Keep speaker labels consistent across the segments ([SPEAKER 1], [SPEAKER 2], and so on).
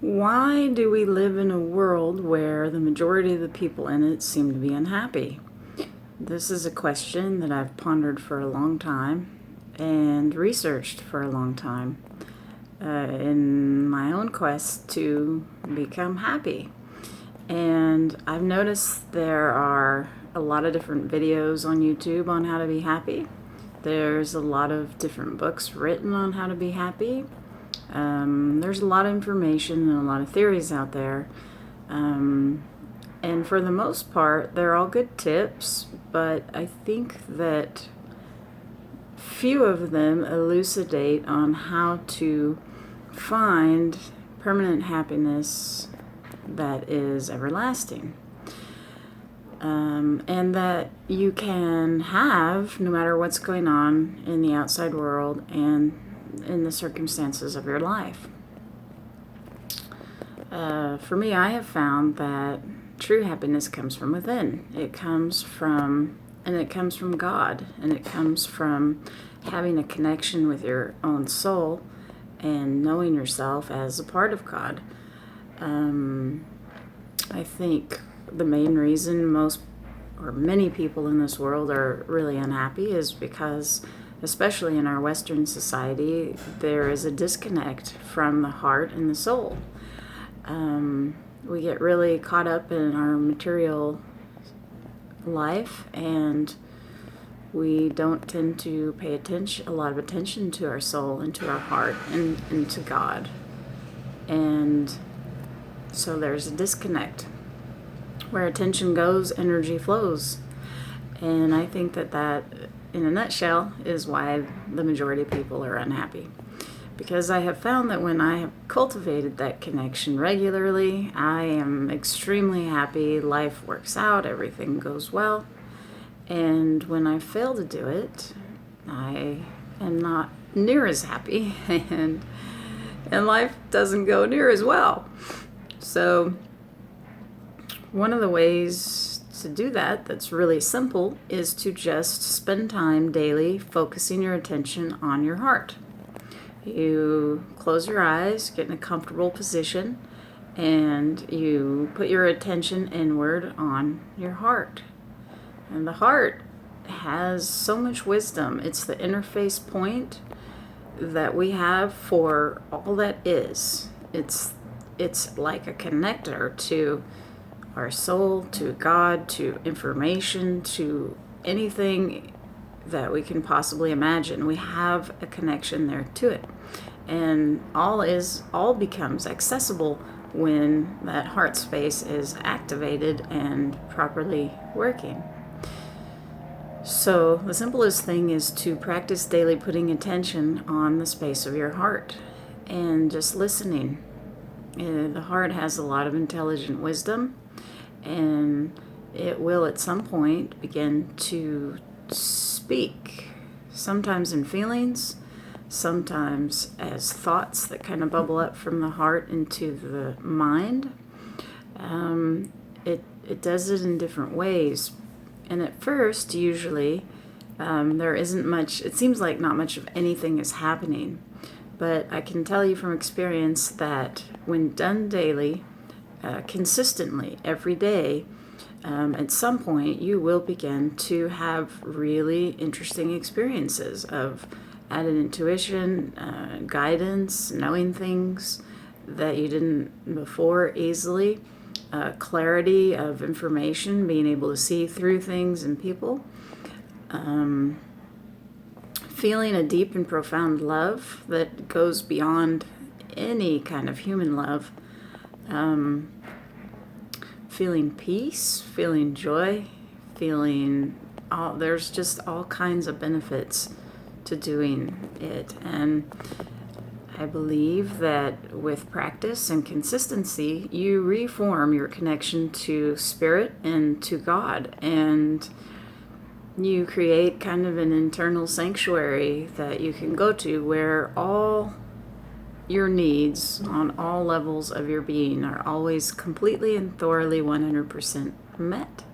[SPEAKER 1] Why do we live in a world where the majority of the people in it seem to be unhappy? This is a question that I've pondered for a long time and researched for a long time in my own quest to become happy. And I've noticed there are a lot of different videos on YouTube on how to be happy. There's a lot of different books written on how to be happy. There's a lot of information and a lot of theories out there. And for the most part, they're all good tips, but I think that few of them elucidate on how to find permanent happiness that is everlasting. And that you can have no matter what's going on in the outside world and in the circumstances of your life. For me, I have found that true happiness comes from within. It comes from God, and it comes from having a connection with your own soul and knowing yourself as a part of God. I think the main reason many people in this world are really unhappy is because, especially in our Western society, there is a disconnect from the heart and the soul. We get really caught up in our material life, and we don't tend to pay a lot of attention to our soul and to our heart and to God. And so there's a disconnect. Where attention goes, energy flows. And I think that in a nutshell, is why the majority of people are unhappy. Because I have found that when I have cultivated that connection regularly, I am extremely happy, life works out, everything goes well. And when I fail to do it, I am not near as happy, and life doesn't go near as well. So one of the ways to do that's really simple is to just spend time daily focusing your attention on your heart. You close your eyes, get in a comfortable position, and you put your attention inward on your heart. And the heart has so much wisdom. It's the interface point that we have for all that is. It's like a connector to our soul, to God, to information, to anything that we can possibly imagine. We have a connection there to it. And all becomes accessible when that heart space is activated and properly working. So the simplest thing is to practice daily putting attention on the space of your heart and just listening. The heart has a lot of intelligent wisdom, and it will at some point begin to speak, sometimes in feelings, sometimes as thoughts that kind of bubble up from the heart into the mind. It does it in different ways. And at first, usually, there isn't much, it seems like not much of anything is happening. But I can tell you from experience that when done daily, consistently, every day, at some point you will begin to have really interesting experiences of added intuition, guidance, knowing things that you didn't before easily, clarity of information, being able to see through things and people, feeling a deep and profound love that goes beyond any kind of human love, feeling peace, feeling joy, there's just all kinds of benefits to doing it. And I believe that with practice and consistency, you reform your connection to spirit and to God, and you create kind of an internal sanctuary that you can go to where all your needs on all levels of your being are always completely and thoroughly 100% met.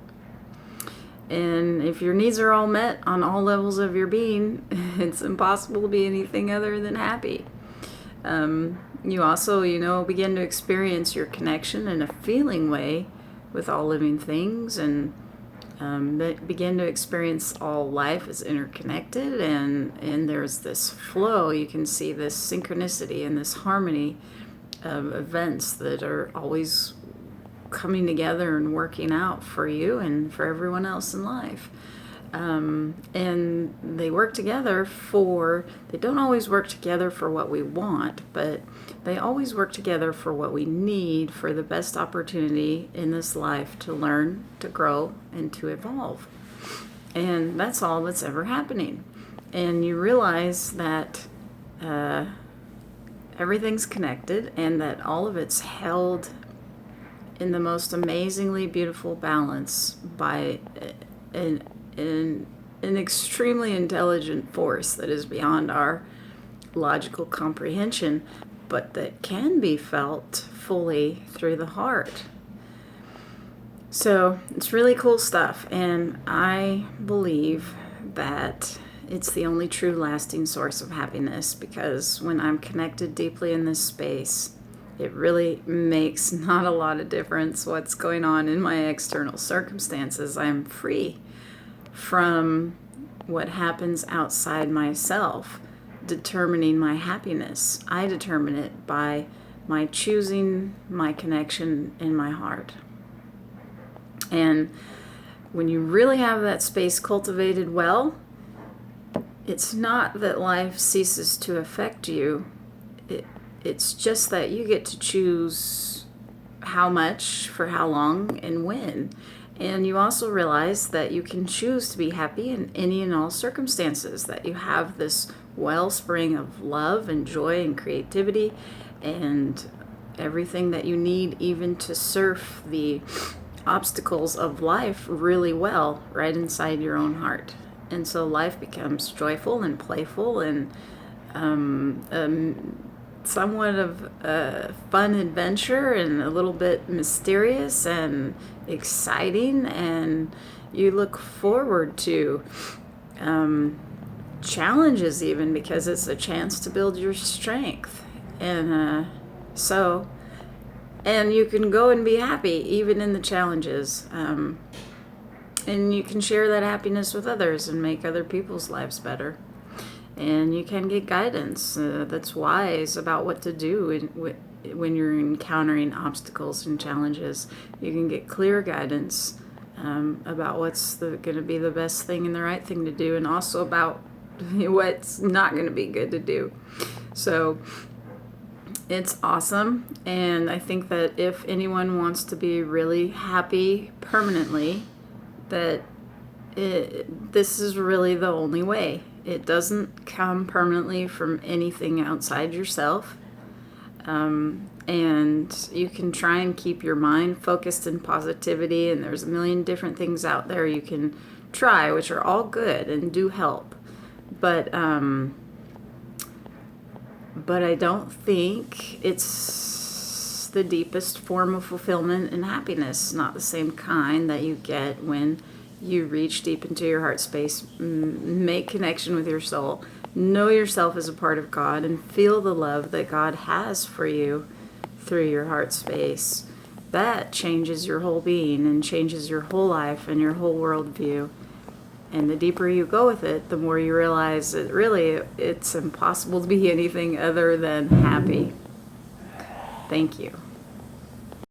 [SPEAKER 1] And if your needs are all met on all levels of your being, it's impossible to be anything other than happy. You also, begin to experience your connection in a feeling way with all living things, and begin to experience all life is interconnected, and there's this flow. You can see this synchronicity and this harmony of events that are always coming together and working out for you and for everyone else in life. And they work together they don't always work together for what we want, but they always work together for what we need for the best opportunity in this life to learn, to grow, and to evolve. And that's all that's ever happening. And you realize that everything's connected, and that all of it's held in the most amazingly beautiful balance by an extremely intelligent force that is beyond our logical comprehension, but that can be felt fully through the heart. So it's really cool stuff, and I believe that it's the only true lasting source of happiness, because when I'm connected deeply in this space, it really makes not a lot of difference what's going on in my external circumstances. I'm free from what happens outside myself determining my happiness. I determine it by my choosing my connection in my heart. And when you really have that space cultivated well, it's not that life ceases to affect you. It's just that you get to choose how much, for how long, and when. And you also realize that you can choose to be happy in any and all circumstances, that you have this wellspring of love and joy and creativity and everything that you need even to surf the obstacles of life really well right inside your own heart. And so life becomes joyful and playful and somewhat of a fun adventure, and a little bit mysterious and exciting, and you look forward to challenges even, because it's a chance to build your strength. And and you can go and be happy even in the challenges, and you can share that happiness with others and make other people's lives better. And you can get guidance that's wise about what to do when you're encountering obstacles and challenges. You can get clear guidance about what's going to be the best thing and the right thing to do, and also about what's not going to be good to do. So it's awesome. And I think that if anyone wants to be really happy permanently, that this is really the only way. It doesn't come permanently from anything outside yourself. And you can try and keep your mind focused in positivity, and there's a million different things out there you can try, which are all good and do help. But I don't think it's the deepest form of fulfillment and happiness, not the same kind that you get when you reach deep into your heart space, make connection with your soul, know yourself as a part of God, and feel the love that God has for you through your heart space. That changes your whole being and changes your whole life and your whole worldview. And the deeper you go with it, the more you realize that really it's impossible to be anything other than happy. Thank you.